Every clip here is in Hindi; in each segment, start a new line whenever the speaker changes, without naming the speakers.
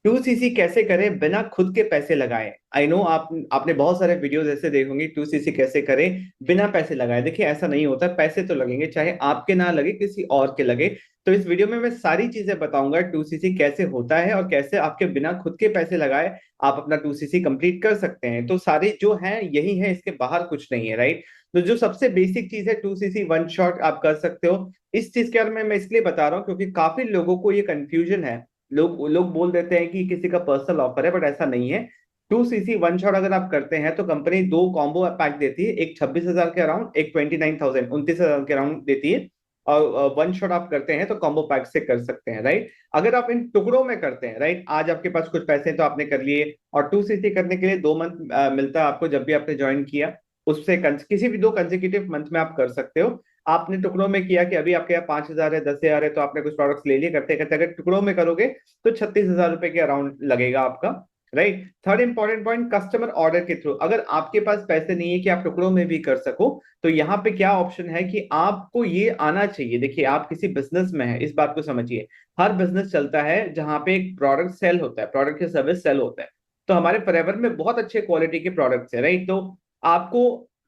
2cc कैसे करें बिना खुद के पैसे लगाए। आई नो आपने बहुत सारे वीडियोस ऐसे देखे होंगे, 2cc कैसे करें बिना पैसे लगाए। देखिए ऐसा नहीं होता, पैसे तो लगेंगे, चाहे आपके ना लगे किसी और के लगे। तो इस वीडियो में मैं सारी चीजें बताऊंगा 2cc कैसे होता है और कैसे आपके बिना खुद के पैसे लगाए आप अपना 2cc कंप्लीट कर सकते हैं। तो सारी जो है यही है, इसके बाहर कुछ नहीं है, राइट। तो जो सबसे बेसिक चीज है 2cc वन शॉट आप कर सकते हो। इस चीज के बारे में मैं इसलिए बता रहा हूँ क्योंकि काफी लोगों को ये कंफ्यूजन है। लोग लोग बोल देते हैं कि किसी का पर्सनल ऑफर है, बट ऐसा नहीं है। 2cc वन शॉट अगर आप करते हैं तो कंपनी दो कॉम्बो पैक देती है, एक 26,000 के अराउंड, एक 29,000 29,000 के अराउंड देती है। और वन शॉट आप करते हैं तो कॉम्बो पैक से कर सकते हैं, राइट। अगर आप इन टुकड़ों में करते हैं, राइट, आज आपके पास कुछ पैसे हैं तो आपने कर लिए, और 2cc करने के लिए 2 मंथ मिलता है आपको जब भी आपने ज्वाइन किया। उससे किसी भी 2 कंसेक्यूटिव मंथ में आप कर सकते हो। आपने टुकड़ों में किया कि अभी आपके यहाँ 5,000 है, 10,000 है, तो आपने कुछ प्रोडक्ट्स ले लिए, करते करते अगर टुकड़ों में करोगे तो 36,000 रुपए के अराउंड लगेगा आपका, right. Third important point, customer order के थ्रू। अगर आपके पास पैसे नहीं है कि आप टुकड़ों में भी कर सको, तो यहाँ पे क्या ऑप्शन है कि आपको ये आना चाहिए। देखिए आप किसी बिजनेस में है, इस बात को समझिए। हर बिजनेस चलता है जहां पे एक प्रोडक्ट सेल होता है, प्रोडक्ट या सर्विस सेल होता है। तो हमारे फॉरएवर में बहुत अच्छे क्वालिटी के प्रोडक्ट्स है, राइट। तो आपको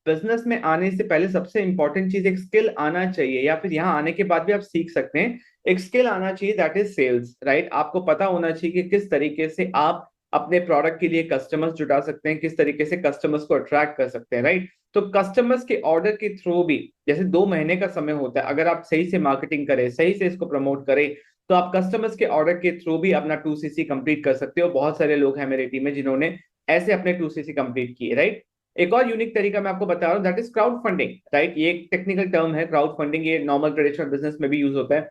बिजनेस में आने से पहले सबसे इंपॉर्टेंट चीज एक स्किल आना चाहिए, या फिर यहाँ आने के बाद भी आप सीख सकते हैं। एक स्किल आना चाहिए, दैट इज सेल्स, राइट। आपको पता होना चाहिए कि किस तरीके से आप अपने प्रोडक्ट के लिए कस्टमर्स जुटा सकते हैं, किस तरीके से कस्टमर्स को अट्रैक्ट कर सकते हैं, राइट। तो कस्टमर्स के ऑर्डर के थ्रू भी, जैसे 2 महीने का समय होता है, अगर आप सही से मार्केटिंग करें, सही से इसको प्रमोट करें, तो आप कस्टमर्स के ऑर्डर के थ्रू भी अपना 2cc कंप्लीट कर सकते हो। बहुत सारे लोग हैं मेरी टीम में जिन्होंने ऐसे अपने 2cc कंप्लीट किए, राइट। एक और यूनिक तरीका मैं आपको बता रहा हूँ, that is crowd funding, right. ये एक टेक्निकल टर्म है क्राउड फंडिंग, ये नॉर्मल ट्रेडिशनल बिजनेस में भी यूज होता है।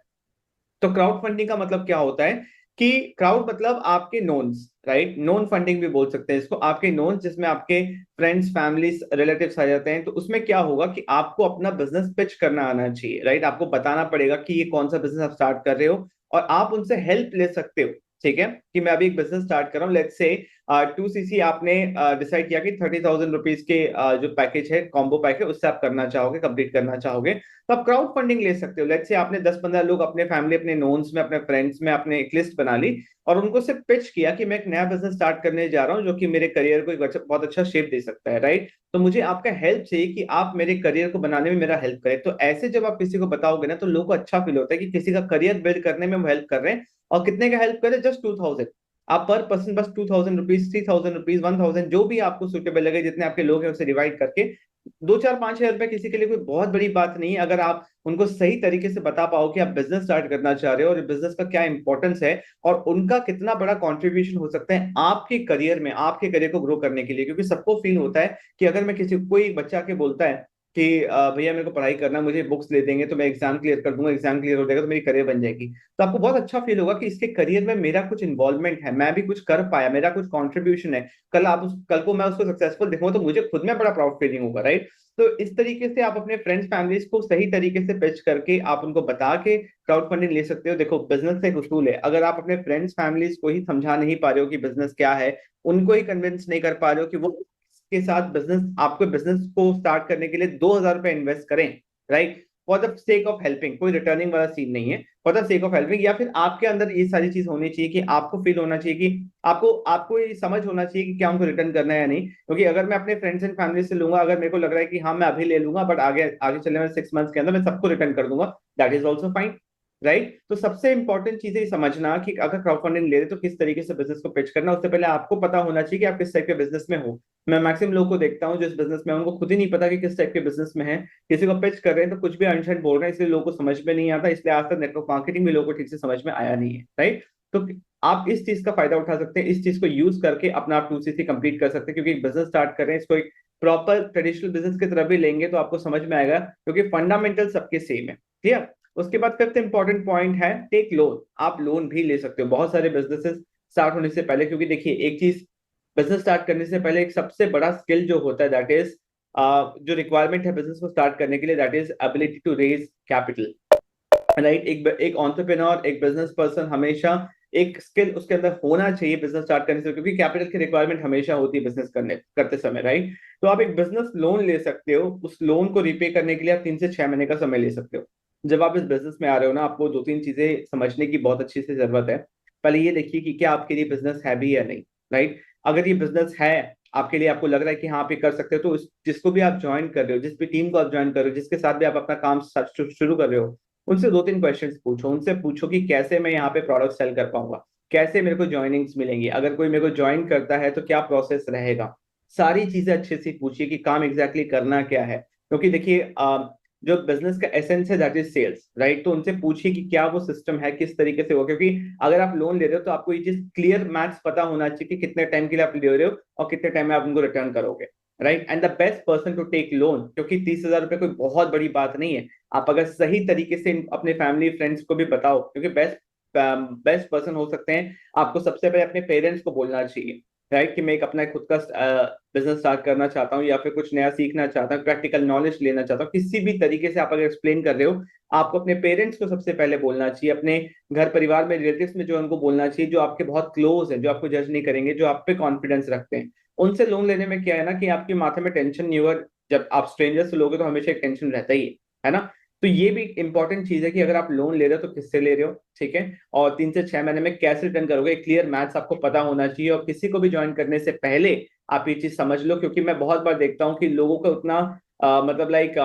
तो क्राउड फंडिंग का मतलब क्या होता है कि क्राउड मतलब आपके नोन्स, राइट। नोन फंडिंग भी बोल सकते हैं इसको, आपके नोन्स, जिसमें आपके फ्रेंड्स, फैमिलीज, रिलेटिव्स आ जाते हैं। तो उसमें क्या होगा कि आपको अपना बिजनेस पिच करना आना चाहिए, राइट। आपको बताना पड़ेगा कि ये कौन सा बिजनेस आप स्टार्ट कर रहे हो, और आप उनसे हेल्प ले सकते हो। ठीक है, कि मैं अभी एक बिजनेस स्टार्ट कर रहा हूँ, लेट्स से 2cc आपने डिसाइड किया कि 30,000 रुपीज के जो पैकेज है, कॉम्बो पैक है, उससे आप करना चाहोगे, कंप्लीट करना चाहोगे, तो आप क्राउड फंडिंग ले सकते हो। लेट्स से आपने 10-15 लोग अपने फैमिली, अपने नोन्स में, अपने फ्रेंड्स में, अपने एक लिस्ट बना ली, और उनको सिर्फ पिच किया कि मैं एक नया बिजनेस स्टार्ट करने जा रहा हूँ जो कि मेरे करियर को एक बहुत अच्छा शेप दे सकता है, राइट। तो मुझे आपका हेल्प चाहिए कि आप मेरे करियर को बनाने में मेरा हेल्प करें। तो ऐसे जब आप किसी को बताओगे ना, तो लोगों को अच्छा फील होता है कि किसी का करियर बिल्ड करने में वो हेल्प कर रहे हैं। और कितने का हेल्प करें? जस्ट 2,000। आप पर पर्सन बस 2,000 रुपीज, 3,000 रुपीज, 1,000, जो भी आपको सुटेबल लगे, जितने आपके लोग हैं उसे डिवाइड करके 2, 4, 5 हज़ार रुपए किसी के लिए कोई बहुत बड़ी बात नहीं है, अगर आप उनको सही तरीके से बता पाओ कि आप बिजनेस स्टार्ट करना चाह रहे हो और बिजनेस का क्या इंपॉर्टेंस है, और उनका कितना बड़ा कंट्रीब्यूशन हो सकता है आपके करियर में, आपके करियर को ग्रो करने के लिए। क्योंकि सबको फील होता है कि अगर मैं किसी, कोई बच्चा के बोलता है कि भैया मेरे को पढ़ाई करना, मुझे बुक्स दे देंगे तो मैं एग्जाम क्लियर कर दूंगा, एग्जाम क्लियर हो जाएगा तो मेरी करियर बन जाएगी, तो आपको बहुत अच्छा फील होगा कि इसके करियर में मेरा कुछ इन्वॉल्वमेंट है, मैं भी कुछ कर पाया, मेरा कुछ कंट्रीब्यूशन है। कल को मैं उसको सक्सेसफुल देखूंगा तो मुझे खुद में बड़ा प्राउड फीलिंग होगा, राइट। तो इस तरीके से आप अपने फ्रेंड्स, फैमिलीज को सही तरीके से पिच करके आप उनको बता के क्राउड फंडिंग ले सकते हो। देखो बिजनेस का एक उसूल है, अगर आप अपने फ्रेंड्स, फैमिलीज को ही समझा नहीं पा रहे हो कि बिजनेस क्या है, उनको ही कन्विंस नहीं कर पा रहे हो कि वो के साथ बिजनेस, आपको बिजनेस को स्टार्ट करने के लिए 2,000 रुपए इन्वेस्ट करें, right, for the sake of helping, कोई रिटर्निंग वाला सीन नहीं है, for the sake of helping. या फिर आपके अंदर ये सारी चीज होनी चाहिए कि आपको फील होना चाहिए कि आपको आपको ये समझ होना चाहिए कि क्या उनको रिटर्न करना है या नहीं। क्योंकि अगर मैं अपने फ्रेंड्स एंड फैमिली से लूंगा, अगर मेरे को लग रहा है कि हाँ मैं अभी ले लूंगा, बट आगे आगे चलने में 6 मंथ्स के अंदर मैं सबको रिटर्न कर दूंगा, that is also fine, right. तो सबसे इंपॉर्टेंट चीज है समझना कि अगर क्राउड फंडिंग ले रहे तो किस तरीके से बिजनेस को पिच करना। उससे पहले आपको पता होना चाहिए कि आप किस टाइप के बिजनेस में हो। मैं मैक्सिमम लोगों को देखता हूँ जो इस बिजनेस में है, उनको खुद ही नहीं पता कि किस टाइप के बिजनेस में है। किसी को पिच कर रहे हैं तो कुछ भी अनशन बोल रहे हैं, इसलिए लोगों को समझ में नहीं आता, इसलिए आज तक नेटवर्क मार्केटिंग भी लोगों को ठीक से समझ में आया नहीं है, राइट। तो आप इस चीज का फायदा उठा सकते हैं, इस चीज को यूज करके अपना आप 2cc कंप्लीट कर सकते हैं। क्योंकि बिजनेस स्टार्ट कर रहे हैं, इसको एक प्रॉपर ट्रेडिशनल बिजनेस की तरफ भी लेंगे तो आपको समझ में आएगा, क्योंकि फंडामेंटल सबके सेम है, क्लियर। उसके बाद फिफ्थ इंपॉर्टेंट पॉइंट है टेक लोन। आप लोन भी ले सकते हो बहुत सारे बिजनेसेस स्टार्ट होने से पहले। क्योंकि देखिए एक चीज, बिजनेस स्टार्ट करने से पहले एक सबसे बड़ा स्किल जो होता है, दैट इज जो रिक्वायरमेंट है बिजनेस को स्टार्ट करने के लिए, that is ability to raise capital, right. एक एंटरप्रेन्योर, एक बिजनेस पर्सन हमेशा एक स्किल उसके अंदर होना चाहिए बिजनेस स्टार्ट करने से, क्योंकि कैपिटल की रिक्वायरमेंट हमेशा होती है बिजनेस करते समय, राइट। तो आप एक बिजनेस लोन ले सकते हो, उस लोन को रिपे करने के लिए आप 3 से 6 महीने का समय ले सकते हो। जब आप इस बिजनेस में आ रहे हो ना, आपको 2-3 चीजें समझने की बहुत अच्छी से जरूरत है। पहले ये देखिए कि क्या आपके लिए बिजनेस है भी या नहीं, राइट। अगर ये बिजनेस है आपके लिए, आपको लग रहा है कि हाँ आप ये कर सकते हो, तो जिसको भी आप ज्वाइन कर रहे हो, जिस भी टीम को आप ज्वाइन कर रहे हो, जिसके साथ भी आप अपना काम शुरू कर रहे हो, उनसे दो तीन क्वेश्चंस पूछो। उनसे पूछो कि कैसे मैं यहाँ पे प्रोडक्ट सेल कर पाऊंगा, कैसे मेरे को ज्वाइनिंग्स मिलेंगी, अगर कोई मेरे को ज्वाइन करता है तो क्या प्रोसेस रहेगा। सारी चीजें अच्छे से पूछिए कि काम एग्जैक्टली करना क्या है, क्योंकि देखिए जो बिजनेस का एसेंस है दैट इज सेल्स, राइट। तो उनसे पूछिए कि क्या वो सिस्टम है, किस तरीके से हो, क्योंकि अगर आप लोन ले रहे हो तो आपको ये चीज क्लियर मैथ्स पता होना चाहिए कि कितने टाइम के लिए आप ले रहे हो और कितने टाइम में आप उनको रिटर्न करोगे, right. And the best person to take loan, क्योंकि 30,000 रुपये कोई बहुत बड़ी बात नहीं है। आप अगर सही तरीके से अपने फैमिली फ्रेंड्स को भी बताओ, क्योंकि बेस्ट बेस्ट पर्सन हो सकते हैं, आपको सबसे पहले अपने पेरेंट्स को बोलना चाहिए, राइट, कि मैं एक अपना खुद का बिजनेस स्टार्ट करना चाहता हूँ या फिर कुछ नया सीखना चाहता हूँ, प्रैक्टिकल नॉलेज लेना चाहता हूँ, किसी भी तरीके से आप अगर एक्सप्लेन कर रहे हो, आपको अपने पेरेंट्स को सबसे पहले बोलना चाहिए, अपने घर परिवार में रिलेटिव्स में जो उनको बोलना चाहिए, जो आपके बहुत क्लोज है, जो आपको जज नहीं करेंगे, जो आप पे कॉन्फिडेंस रखते हैं। उनसे लोन लेने में क्या है ना कि आपके माथे में टेंशन नहीं होगा। जब आप स्ट्रेंजर से लोगे तो हमेशा एक टेंशन रहता ही है ना। तो ये भी इंपॉर्टेंट चीज है कि अगर आप लोन ले रहे हो तो किससे ले रहे हो, ठीक है, और 3 से 6 महीने में कैसे रिटर्न करोगे, क्लियर मैथ्स आपको पता होना चाहिए। और किसी को भी ज्वाइन करने से पहले आप ये चीज समझ लो, क्योंकि मैं बहुत बार देखता हूँ कि लोगों का उतना मतलब लाइक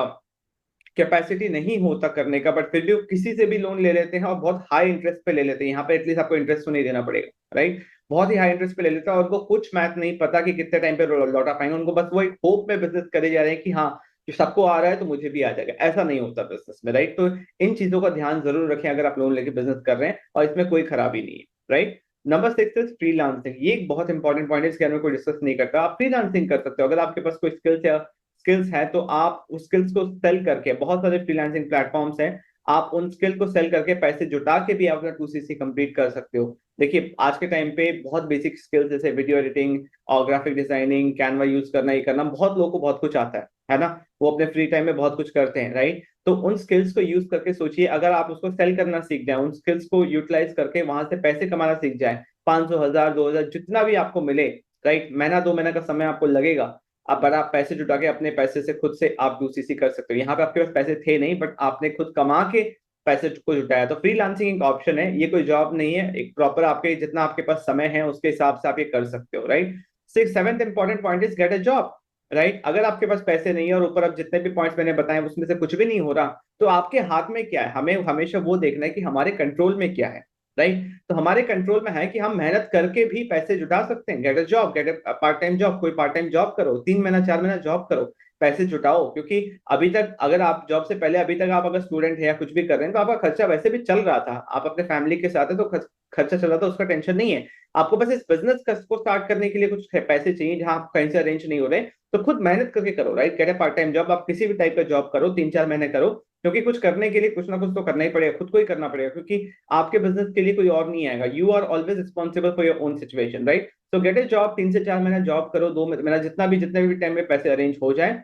कैपेसिटी नहीं होता करने का, बट फिर भी वो किसी से भी लोन ले लेते हैं और बहुत हाई इंटरेस्ट पे ले लेते हैं। यहाँ पे एटलीस्ट आपको इंटरेस्ट तो नहीं देना पड़ेगा, राइट। बहुत ही हाई इंटरेस्ट पे ले लेता है और उनको कुछ मैथ नहीं पता कि कितने टाइम पे लौटा पाएंगे। उनको बस वो एक होप में बिजनेस करे जा रहे हैं कि हाँ कि सबको आ रहा है तो मुझे भी आ जाएगा। ऐसा नहीं होता बिजनेस में, राइट। तो इन चीजों का ध्यान जरूर रखें अगर आप लोन लेके बिजनेस कर रहे हैं, और इसमें कोई खराबी नहीं है, राइट। Number 6 is freelancing. ये एक बहुत इंपॉर्टेंट पॉइंट है, इसके बारे में कोई डिस्कस नहीं करता। आप फ्रीलांसिंग कर सकते हो अगर आपके पास कोई स्किल्स है, तो आप उस स्किल्स को सेल करके, बहुत सारे फ्रीलांसिंग प्लेटफॉर्म्स हैं, आप उन स्किल को सेल करके पैसे जुटा के भी आप अपना 2CC कंप्लीट कर सकते हो। देखिए आज के टाइम पे बहुत बेसिक स्किल्स जैसे वीडियो एडिटिंग और ग्राफिक डिजाइनिंग, कैनवा यूज करना, ये करना, बहुत लोगों को बहुत कुछ आता है ना। वो अपने फ्री टाइम में बहुत कुछ करते हैं, राइट। तो उन स्किल्स को यूज करके सोचिए, अगर आप उसको सेल करना सीख जाए, उन स्किल्स को यूटिलाइज करके वहां से पैसे कमाना सीख जाए, 500, 1000, 2000 जितना भी आपको मिले, राइट, महीना 2 महीना का समय आपको लगेगा, अब बड़ा आप पैसे जुटा के अपने पैसे से खुद से आप 2CC कर सकते हो। यहाँ पे आपके पास पैसे थे नहीं, बट आपने खुद कमा के पैसे को जुटाया। तो फ्रीलांसिंग एक ऑप्शन है, ये कोई जॉब नहीं है, एक प्रॉपर आपके जितना आपके पास समय है उसके हिसाब से आप ये कर सकते हो, right. 7th important point is get a job, right. अगर आपके पास पैसे नहीं है और ऊपर अब जितने भी पॉइंट्स मैंने बताए उसमें से कुछ भी नहीं हो रहा, तो आपके हाथ में क्या है, हमें हमेशा वो देखना है कि हमारे कंट्रोल में क्या है, राइट। तो हमारे कंट्रोल में है कि हम मेहनत करके भी पैसे जुटा सकते हैं। Get a job, get a part time job, कोई पार्ट टाइम जॉब करो, 3 महीना 4 महीना जॉब करो, पैसे जुटाओ। क्योंकि अभी तक अगर आप जॉब से पहले अभी तक आप अगर स्टूडेंट है या कुछ भी कर रहे हैं, तो आपका खर्चा वैसे भी चल रहा था, आप अपने फैमिली के साथ है तो खर्चा चल रहा था, उसका टेंशन नहीं है। आपको बस इस बिजनेस को स्टार्ट करने के लिए कुछ पैसे चाहिए जहां आप कहीं से अरेंज नहीं हो रहे, तो खुद मेहनत करके करो, right. Get a part time job, आप किसी भी टाइप का जॉब करो, 3 4 महीने करो, क्योंकि कुछ करने के लिए कुछ ना कुछ तो करना ही पड़ेगा, खुद को ही करना पड़ेगा, क्योंकि आपके बिजनेस के लिए कोई और नहीं आएगा। You are always responsible for your own situation, right. तो गेट ए जॉब, 3 से 4 महीना जॉब करो, 2 महीना जितने भी टाइम में पैसे अरेंज हो जाए,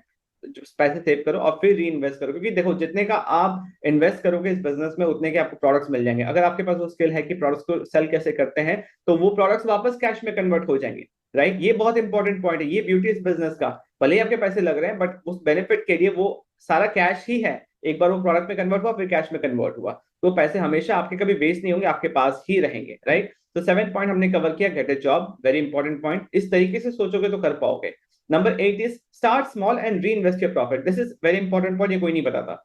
पैसे सेव करो और फिर री इन्वेस्ट करो। क्योंकि देखो जितने का आप इन्वेस्ट करोगे इस बिजनेस में, उतने के आपको प्रोडक्ट्स मिल जाएंगे। अगर आपके पास वो स्किल है कि प्रोडक्ट्स को सेल कैसे करते हैं, तो वो प्रोडक्ट्स वापस कैश में कन्वर्ट हो जाएंगे, राइट। ये बहुत इंपॉर्टेंट पॉइंट है, ये ब्यूटी इस बिजनेस का। भले ही आपके पैसे लग रहे हैं, बट उस बेनिफिट के लिए वो सारा कैश ही है। एक बार वो प्रोडक्ट में कन्वर्ट हुआ, फिर कैश में कन्वर्ट हुआ, तो पैसे हमेशा आपके कभी वेस्ट नहीं होंगे, आपके पास ही रहेंगे, राइट। तो 7th पॉइंट हमने कवर किया, get a job, very important point. इस तरीके से सोचोगे तो कर पाओगे। Number 8 is start small and reinvest your profit. This is very important point, ये कोई नहीं बताता।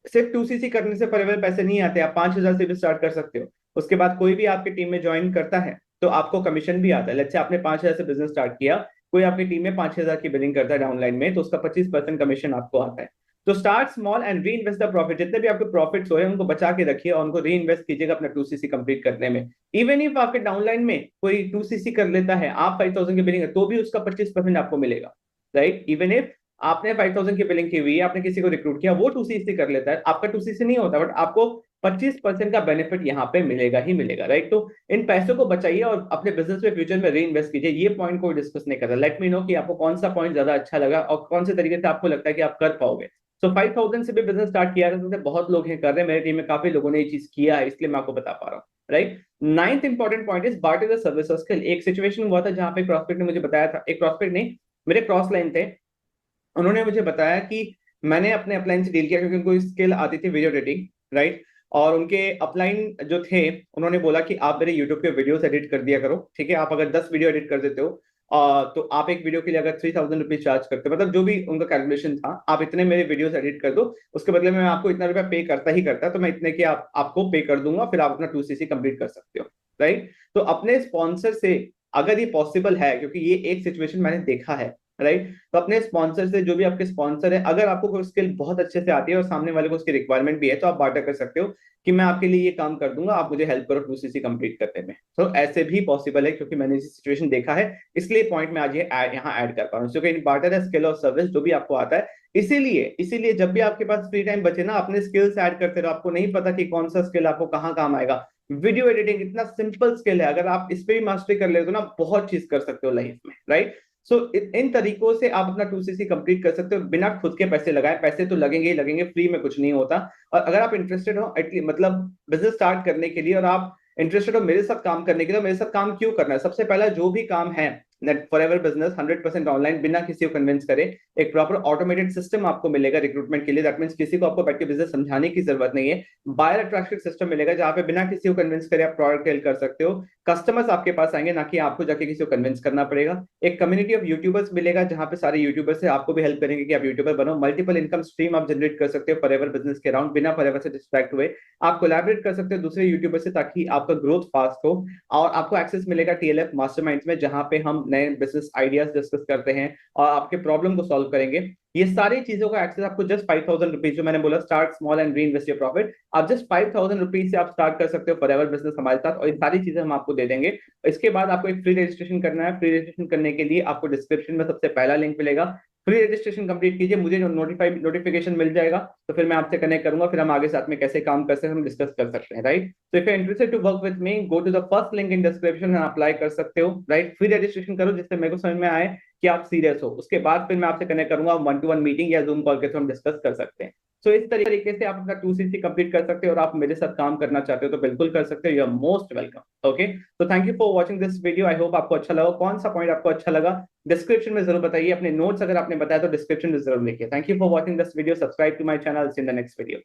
सिर्फ 2CC करने से पहले पैसे नहीं आते, आप 5,000 से भी स्टार्ट कर सकते हो। उसके बाद कोई भी आपकी टीम में ज्वाइन करता है तो आपको कमीशन भी आता है। लेट्स से आपने 5,000 से बिजनेस स्टार्ट किया, कोई आपकी टीम में 5,000 की बिलिंग करता है डाउनलाइन में, तो उसका 25% कमीशन आपको आता है। तो स्टार्ट स्मॉल एंड री इन्वेस्ट द प्रॉफिट। जितने भी आपके प्रॉफिट्स हो रहे हैं उनको बचा के रखिए और उनको री इन्वेस्ट कीजिएगा अपना 2CC कंप्लीट करने में। इवन इफ आपके डाउनलाइन में कोई 2CC कर लेता है, आप 5,000 की बिलिंग है, तो भी उसका 25% आपको मिलेगा, राइट। इवन इफ आपने 5,000 की बिलिंग की हुई है, आपने किसी को रिक्रूट किया, वो 2CC कर लेता है, आपका 2CC नहीं होता, बट आपको 25% का बेनिफिट यहाँ पे मिलेगा ही मिलेगा, राइट। तो इन पैसों को बचाइए और अपने बिजनेस में फ्यूचर में री इन्वेस्ट कीजिए। ये पॉइंट को डिस्कस नहीं कर रहा। लेट मी नो कि आपको कौन सा पॉइंट ज्यादा अच्छा लगा और कौन से तरीके से आपको लगता है कि आप कर पाओगे। सो 5,000 से भी बिजनेस स्टार्ट किया था, तो बहुत लोग हैं कर रहे हैं, मेरी टीम में काफी लोगों ने ये चीज किया है, इसलिए मैं आपको बता पा रहा हूँ, right. 9th important point is barter the service skill. एक सिचुएशन हुआ था जहां पे प्रॉस्पेक्ट ने मुझे बताया था, एक प्रॉस्पेक्ट नहीं, मेरे क्रॉस लाइन थे, उन्होंने मुझे बताया कि मैंने अपने अपलाइन से डील किया क्योंकि उनको स्किल आती थी वीडियो एडिटिंग, राइट। और उनके अपलाइन जो थे उन्होंने बोला कि आप मेरे यूट्यूब पे वीडियोस एडिट कर दिया करो, ठीक है। आप अगर 10 वीडियो एडिट कर देते हो तो आप एक वीडियो के लिए अगर 3000 रुपीज चार्ज करते हो, मतलब जो भी उनका कैलकुलेशन था, आप इतने मेरे वीडियोस एडिट कर दो, उसके बदले में मैं आपको इतना रुपया पे करता ही करता, तो मैं इतने की आपको पे कर दूंगा, फिर आप अपना 2cc कंप्लीट कर सकते हो, राइट। तो अपने स्पॉन्सर से अगर ये पॉसिबल है, क्योंकि ये एक सिचुएशन मैंने देखा है, राइट, तो अपने स्पॉन्सर से, जो भी आपके स्पॉन्सर है, अगर आपको कोई स्किल बहुत अच्छे से आती है और सामने वाले को उसकी रिक्वायरमेंट भी है, तो आप बार्टर कर सकते हो कि मैं आपके लिए ये काम कर दूंगा, आप मुझे हेल्प करो 2cc कंप्लीट करने में। तो ऐसे भी पॉसिबल है, क्योंकि मैंने इसी सिचुएशन देखा है, इसलिए पॉइंट में आज ये यहाँ ऐड कर पा रहा हूँ। क्योंकि बार्टर है स्किल और सर्विस, जो भी आपको आता है। इसीलिए इसीलिए जब भी आपके पास फ्री टाइम बचे ना, अपने स्किल्स ऐड करते रहो। आपको नहीं पता कि कौन सा स्किल आपको कहाँ काम आएगा। वीडियो एडिटिंग इतना सिंपल स्किल है, अगर आप इस पे भी मास्टरी कर ले तो ना बहुत चीज कर सकते हो लाइफ में, राइट। सो इन तरीकों से आप अपना 2cc कंप्लीट कर सकते हो बिना खुद के पैसे लगाए। पैसे तो लगेंगे ही लगेंगे, फ्री में कुछ नहीं होता। और अगर आप इंटरेस्टेड हो एटलीस्ट, मतलब बिजनेस स्टार्ट करने के लिए, और आप इंटरेस्टेड हो मेरे साथ काम करने के लिए, मेरे साथ काम क्यों करना है? सबसे पहला जो भी काम है नेट फॉरएवर बिजनेस 100% ऑनलाइन, बिना किसी को कन्विंस करे। एक प्रॉपर ऑटोमेटेड सिस्टम आपको मिलेगा रिक्रूटमेंट के लिए। दैट मींस किसी को आपको बैठ के बिजनेस समझाने की जरूरत नहीं है। बायर अट्रैक्शन सिस्टम मिलेगा, जहां पे बिना किसी को कन्विंस करे आप प्रोडक्ट सेल कर सकते हो। कस्टमर्स आपके पास आएंगे, ना कि आपको जाके किसी को कन्विंस करना पड़ेगा। एक कम्युनिटी ऑफ यूट्यूबर्स मिलेगा, जहां पे सारे यूट्यूबर्स से आपको भी हेल्प करेंगे कि आप यूट्यूबर बनो। मल्टीपल इनकम स्ट्रीम आप जनरेट कर सकते हो फॉरएवर बिजनेस के अराउंड, बिना फॉरएवर से डिस्ट्रैक्ट हुए। आप कोलैबोरेट कर सकते हो दूसरे यूट्यूबर से, ताकि आपका ग्रोथ फास्ट हो। और आपको एक्सेस मिलेगा टीएलएफ मास्टरमाइंड्स में, जहां पे हम नए बिजनेस आइडियाज डिस्कस करते हैं और आपके प्रॉब्लम को सॉल्व करेंगे। ये सारी चीजों का एक्सेस आपको जस्ट 5000 रुपीज, जो मैंने बोला start small and reinvest your profit, आप जस्ट 5000 रुपीज से आप स्टार्ट कर सकते हो फॉरएवर बिजनेस हमारे साथ। और ये सारी चीजें हम आपको दे देंगे। इसके बाद आपको एक फ्री रजिस्ट्रेशन करना है। फ्री रजिस्ट्रेशन करने के लिए आपको डिस्क्रिप्शन में सबसे पहला लिंक मिलेगा। फ्री रजिस्ट्रेशन कंप्लीट कीजिए, मुझे नोटिफिकेशन मिल जाएगा, तो फिर मैं आपसे कनेक्ट करूंगा, फिर हम आगे साथ में कैसे काम कर सकते हैं हम डिस्कस कर सकते हैं, राइट। तो if you interested to work with me, go to the first link in description and apply कर सकते हो, राइट। फ्री रजिस्ट्रेशन करो, जिससे मेरे को समझ में आए कि आप सीरियस हो। उसके बाद फिर मैं आपसे कनेक्ट करूंगा, 1-to-1 मीटिंग या जूम कॉल के थ्रू हम डिस्कस कर सकते हैं। सो इस तरीके से आप अपना 2cc कंप्लीट कर सकते हो, और आप मेरे साथ काम करना चाहते हो तो बिल्कुल कर सकते हो। You are most welcome. Okay, तो thank you for watching this video. I hope आपको अच्छा लगा। कौन सा पॉइंट आपको अच्छा लगा डिस्क्रिप्शन में जरूर बताइए। अपने नोट्स अगर आपने बताया तो डिस्क्रिप्शन में जरूर लिखिए। Thank you for watching this video. Subscribe to my channel. See in the next video.